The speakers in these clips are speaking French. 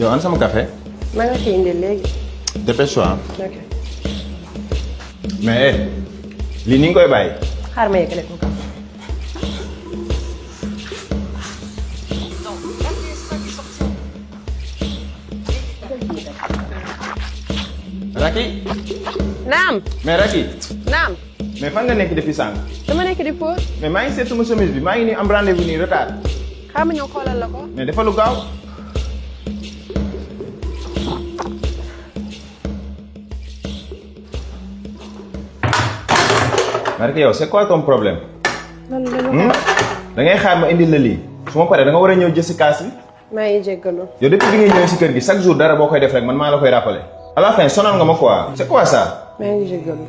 yow an sama café. maa ngi ciy indi léegi. dépêche-toi. ok. mais lii ni nga koy bàyyi. xaar ma yeggale ko. Racky. naam. mais Racky. naam. mais fan nga nekk depuis sànq. dama nekk di pause. mais maa ngi seet sama chemise bi maa ngi nii am rendez-vous nii retard. xaar ma ñëw xoolal la ko. mais dafa lu gaaw. Racky yow c'est quoi ton problème. da ngay xaar ma indil la lii su ma paree da nga war a ñëw jël si kaas bi. maa ngi jéggalu. yow depuis bi ngay ñëwee si kër gi chaque jour dara boo koy def rek man maa la koy rappeler. à la fin sonal nga ma quoi c'est quoi ça. maa ngi jéggalu.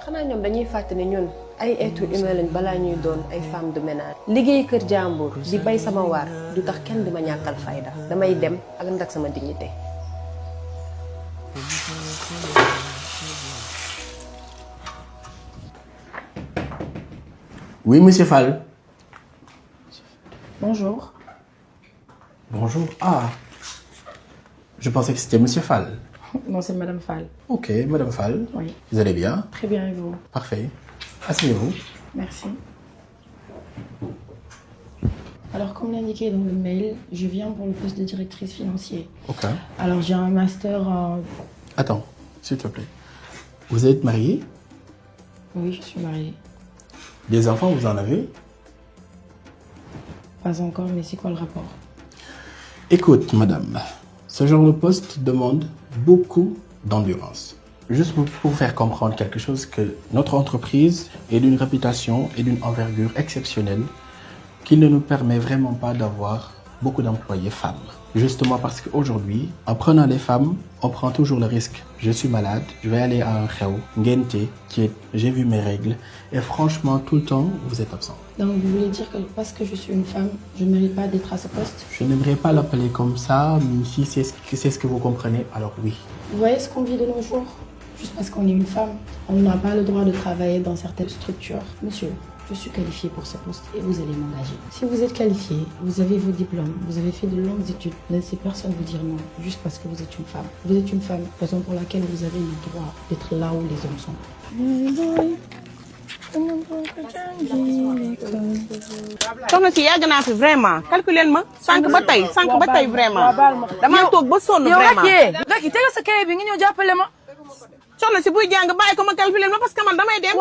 xanaa ñoom dañuy fàtte ne ñun ay êtres humains lañ balaa ñuy doon ay femmes de ménage. liggéey kër jàmbur di bay sama waar du tax kenn di ma ñàkkal fayda damay dem ak ndak sama dignité. Oui, monsieur Fall. Bonjour. Bonjour. Ah, je pensais que c'était monsieur Fall. Non, c'est Madame Fall. Ok, madame Fall. Oui. Vous allez bien? Très bien, et vous? Parfait. Asseyez-vous. Merci. Alors, comme l'indiqué dans le mail, je viens pour le poste de directrice financière. Ok. Alors, j'ai un master en... Attends, s'il te plaît. Vous êtes marié? Oui, je suis mariée. Des enfants, vous en avez? Pas encore, mais c'est quoi le rapport? Écoute, madame, ce genre de poste demande beaucoup d'endurance. Juste pour vous faire comprendre quelque chose, que notre entreprise est d'une réputation et d'une envergure exceptionnelle qui ne nous permet vraiment pas d'avoir beaucoup d'employés femmes. Justement parce qu'aujourd'hui, en prenant des femmes, on prend toujours le risque. Je suis malade, je vais aller à un xew, ngénte, j'ai vu mes règles, et franchement, tout le temps, vous êtes absent. Donc, vous voulez dire que parce que je suis une femme, je ne mérite pas d'être à ce poste? Je n'aimerais pas l'appeler comme ça, mais si c'est ce que vous comprenez, alors oui. Vous voyez ce qu'on vit de nos jours? Juste parce qu'on est une femme, on n'a pas le droit de travailler dans certaines structures. Monsieur, je suis qualifiée pour ce poste et vous allez m'engager. Si vous êtes qualifié, vous avez vos diplômes, vous avez fait de longues études, ne laissez personne vous dire non, juste parce que vous êtes une femme. Vous êtes une femme, raison pour laquelle vous avez le droit d'être là où les hommes sont. soxna si yàgg naa fi vraiment calculer ma sànq ba tey vraiment damaa toog ba sonn vraiment Racky tegal sa kay bi nga ñëw jàppale ma. soxna si buy jàng bàyyi ko ma calculer ma parce que man damay dem.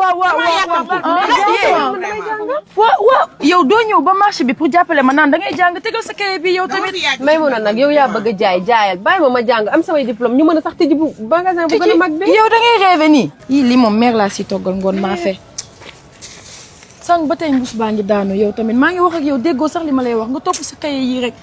waaw yow doo ñëw ba marché bi pour jàppale ma naan da ngay jàng tegal sa kay bi yow tamit. Maymuna nag yow yaa bëgg a jaayal bàyyi ma jàng am samay diplôme ñu mën a sax tëj bu magasin bu gën a mag bi. yow da ngay rêvé nii. yii li moom mère laa si toggal ngoon maa fe. sànq ba tey mbuus baa ngi daanu yow tamit maa ngi wax ak yow déggoo sax li ma lay wax nga topp sa kaye yi rek.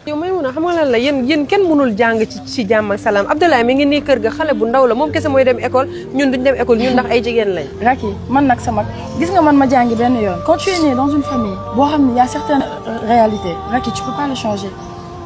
yow Maymuna xam nga lan la yéen kenn mënul jàng ci jàmm ak salaam Abdoulaye mi ngi nii kër ga xale bu ndaw la moom kese mooy dem école ñun duñ dem école ñun ndax ay jigéen lañ. Racky man nag sama gis nga man ma jàngi benn yoon. quand tu es né dans une famille boo xam ne y a certaines réalités Racky tu peux pas le changer.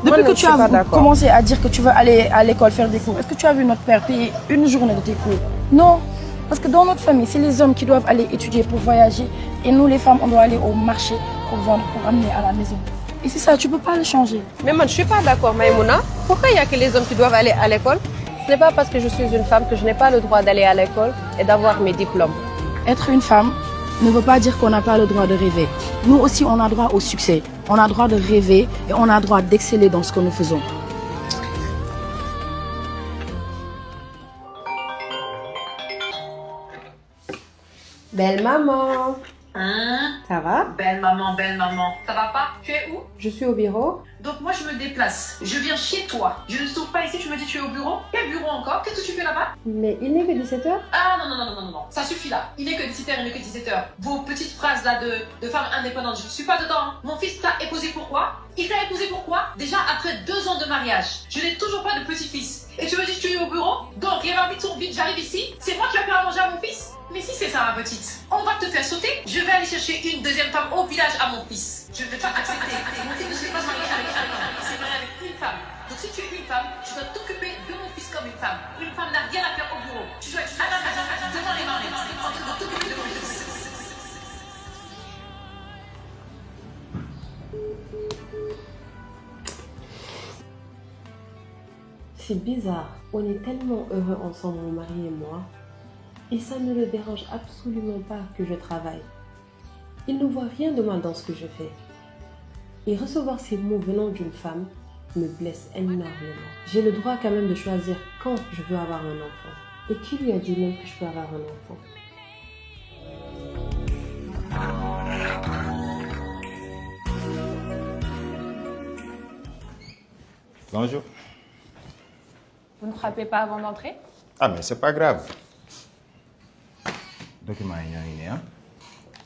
Depuis que tu as commencé à dire que tu veux aller à l'école faire des cours, est-ce que tu as vu notre père payer une journée de tes cours? Non, parce que dans notre famille, c'est les hommes qui doivent aller étudier pour voyager et nous les femmes, on doit aller au marché pour vendre, pour amener à la maison. Et c'est ça, tu peux pas le changer. Mais moi, je suis pas d'accord, Maïmouna. Pourquoi il y a que les hommes qui doivent aller à l'école? Ce n'est pas parce que je suis une femme que je n'ai pas le droit d'aller à l'école et d'avoir mes diplômes. Être une femme ne veut pas dire qu'on n'a pas le droit de rêver. Nous aussi, on a droit au succès. On a droit de rêver et on a droit d'exceller dans ce que nous faisons. Belle maman. Hein? Ça va? Belle maman, belle maman. Ça va pas? Tu es où? Je suis au bureau. Donc moi je me déplace. Je viens chez toi. Je ne trouve pas ici, tu me dis tu es au bureau? Quel bureau encore? Qu'est-ce que tu fais là-bas? Mais il n'est que 17h. Ah non. Ça suffit là. Il n'est que 17h, il n'est que 17h. Vos petites phrases là de femmes indépendantes, je ne suis pas dedans. Hein. Mon fils t'a épousé pourquoi? Il t'a épousé pourquoi? Déjà après 2 ans de mariage. Je n'ai toujours pas de petit-fils. Et tu me dis que tu es au bureau? Donc il y a vite, j'arrive ici. C'est moi qui vais faire à manger à mon fils? Mais si c'est ça ma petite, on va te faire sauter. Je vais aller chercher une deuxième femme au village à mon fils. Je ne vais pas accepter. Mon fils ne s'est pas marié avec un homme, il s'est marié avec une femme. Donc si tu es une femme, tu dois t'occuper de mon fils comme une femme. Une femme n'a rien à faire au bureau. Tu dois être devant les mains, en train de t'occuper de mon fils. C'est bizarre. On est tellement heureux ensemble, mon mari et moi. Et ça ne le dérange absolument pas que je travaille. Il ne voit rien de mal dans ce que je fais. Et recevoir ces mots venant d'une femme me blesse énormément. J'ai le droit quand même de choisir quand je veux avoir un enfant. Et qui lui a dit même que je peux avoir un enfant? Bonjour. Vous ne frappez pas avant d'entrer? Ah, mais c'est pas grave. Document yi ñoo ngi nii, hein?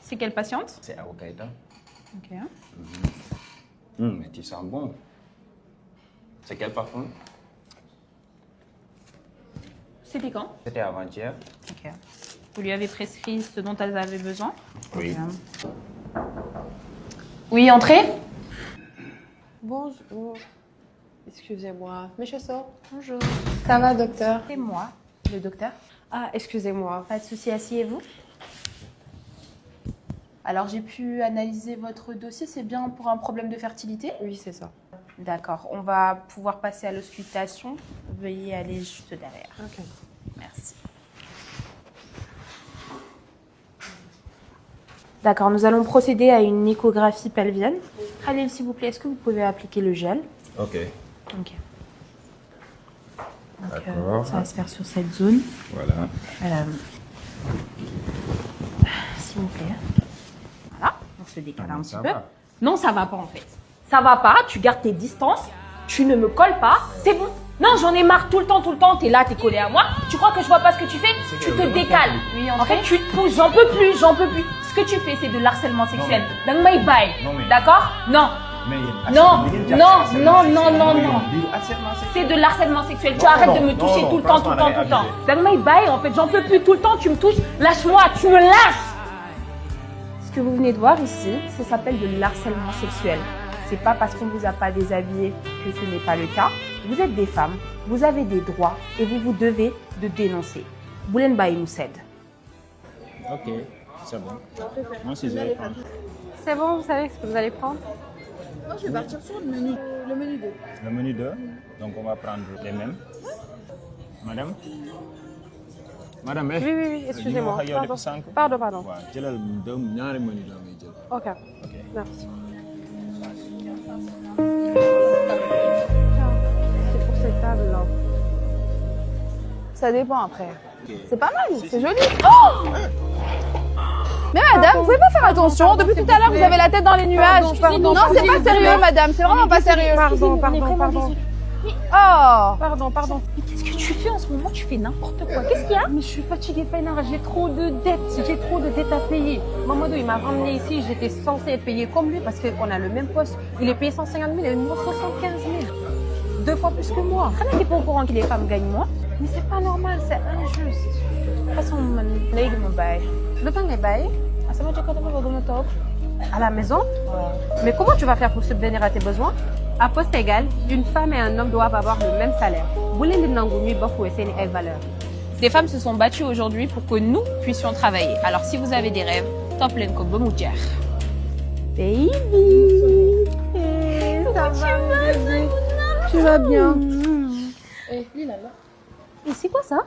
C'est quelle patiente? C'est Awa Keita. Ok. Mais tu sens bon. C'est quel parfum? C'était quand? C'était avant-hier. Ok. Vous lui avez prescrit ce dont elle avait besoin? Oui. Ok. Oui, entrez. Bonjour. Excusez-moi. Monsieur So. Bonjour. Ça va, docteur? C'est moi, le docteur. Ah, excusez-moi. Pas de souci, asseyez-vous. Alors, j'ai pu analyser votre dossier, c'est bien pour un problème de fertilité? Oui, c'est ça. D'accord, on va pouvoir passer à l'auscultation. Veuillez aller juste derrière. Ok. Merci. D'accord, nous allons procéder à une échographie pelvienne. Khalil, s'il vous plaît, est-ce que vous pouvez appliquer le gel? Ok. Ok. Donc, D'accord. ça va se faire sur cette zone. Voilà. S'il vous plaît. Voilà, on se décale un petit Ça peu. va. Non, ça va pas en fait. Ça va pas, tu gardes tes distances, tu ne me colles pas, c'est bon. Non, j'en ai marre tout le temps, t'es là, t'es collé à moi. Tu crois que je vois pas ce que tu fais? Tu te décales. Oui, en fait, tu te pousses, j'en peux plus. Ce que tu fais, c'est de l'harcèlement sexuel. Donc, my bye. D'accord? Non. Non. C'est de l'harcèlement sexuel. Tu arrêtes de me toucher tout le temps. Donc, my bye, en fait, j'en peux plus tout le temps, tu me touches. Lâche-moi, tu me lâches. Ce que vous venez de voir ici, ça s'appelle de l'harcèlement sexuel. C'est pas parce qu'on vous a pas déshabillé que ce n'est pas le cas. Vous êtes des femmes, vous avez des droits et vous vous devez de dénoncer. Boulen Baye nous cède. Ok, c'est bon. Moi aussi, je vais prendre. C'est bon, vous savez ce que vous allez prendre? Moi, je vais partir sur le menu 2. Le menu 2, donc on va prendre les mêmes. Madame? Madame, Oui, excusez-moi. Pardon. waaw jëlal ñaari menu la ngay jël. Ok. Merci. C'est pour cette table-là. Ça dépend après. C'est pas mal, c'est joli. Oh! Mais madame, vous pouvez pas faire attention. Depuis tout à l'heure, vous avez la tête dans les nuages. Pardon, non, c'est pas sérieux, madame. C'est vraiment pas sérieux. Pardon. Oh! Pardon. Mais qu'est-ce que tu fais en ce moment? Tu fais n'importe quoi. Qu'est-ce qu'il y a? Mais je suis fatiguée, Faina. J'ai trop de dettes à payer. Mamadou, il m'a ramené ici. J'étais censée être payée comme lui parce qu'on a le même poste. Il est payé 150 000 et moi 75 000. 2 fois plus que moi. Tu n'es pas au courant que les femmes gagnent moins? Mais c'est pas normal, c'est injuste. De toute façon, léegi ma bàyyi. Le temps est baillé Ah, sama jëkkër dafa bëgg ma toog. à la maison. Mais comment tu vas faire pour subvenir à tes besoins? À poste égal, une femme et un homme doivent avoir le même salaire. Des femmes se sont battues aujourd'hui pour que nous puissions travailler. Alors si vous avez des rêves, top leen ko ba mu jeex. Baby, ça va, bébé. Tu vas bien? Eh, Lila, là. Et c'est quoi ça?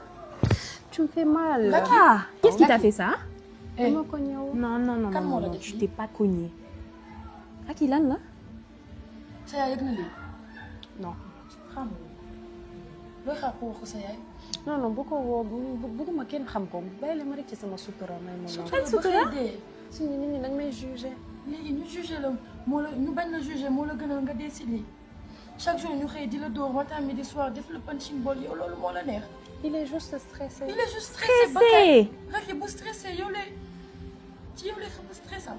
Tu me fais mal. Ah, qu'est-ce qui t'a fait ça? Eh, Non, calme-moi là, tu t'es pas cogné. Aki lan la? sa yaay yëg na lii. Non. Xam nga looy xaar ko waxu sa yaay. Non, bëgguma kenn xam ko. Bàyyi la ma rek ci sama sutura may ma noonu. Ay sutura dee. Si nit ñi dañ may jugé. léegi ñu jugé la ñu bañ la jugé moo la gënal nga dee si lii. Chaque jour ñu xëy di la dóor matin midi soir def le punching ball yow loolu moo la neex. Il est juste stressé. Il est juste stressé. Stressé. Raki bu stressé yow lay ci yow lay xam stressé am.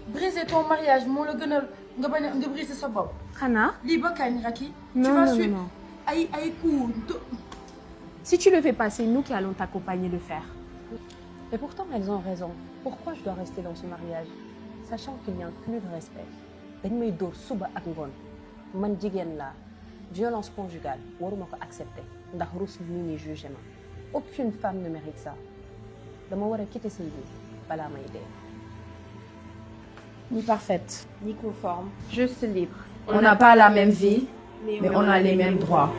Briser ton mariage moo la gënal nga bañ a nga briser sa bopp. Xanaa. lii ba kañ Raki. Non, tu vas non, suivre non. ay coups. Si tu le fais pas, c'est nous qui allons t'accompagner le faire. Et pourtant, elles ont raison. Pourquoi je dois rester dans ce mariage, sachant qu'il n'y a plus de respect? dañ may dóor suba ak ngoon man jigéen laa violence conjugale waruma ko accepter ndax rus nit ñi jugé ma. Aucune femme ne mérite ça. dama war a quitter sëy bi balaa may dee. Ni parfaite. Ni conforme. Juste libre. On n'a pas la même vie, mais on a les mêmes droits.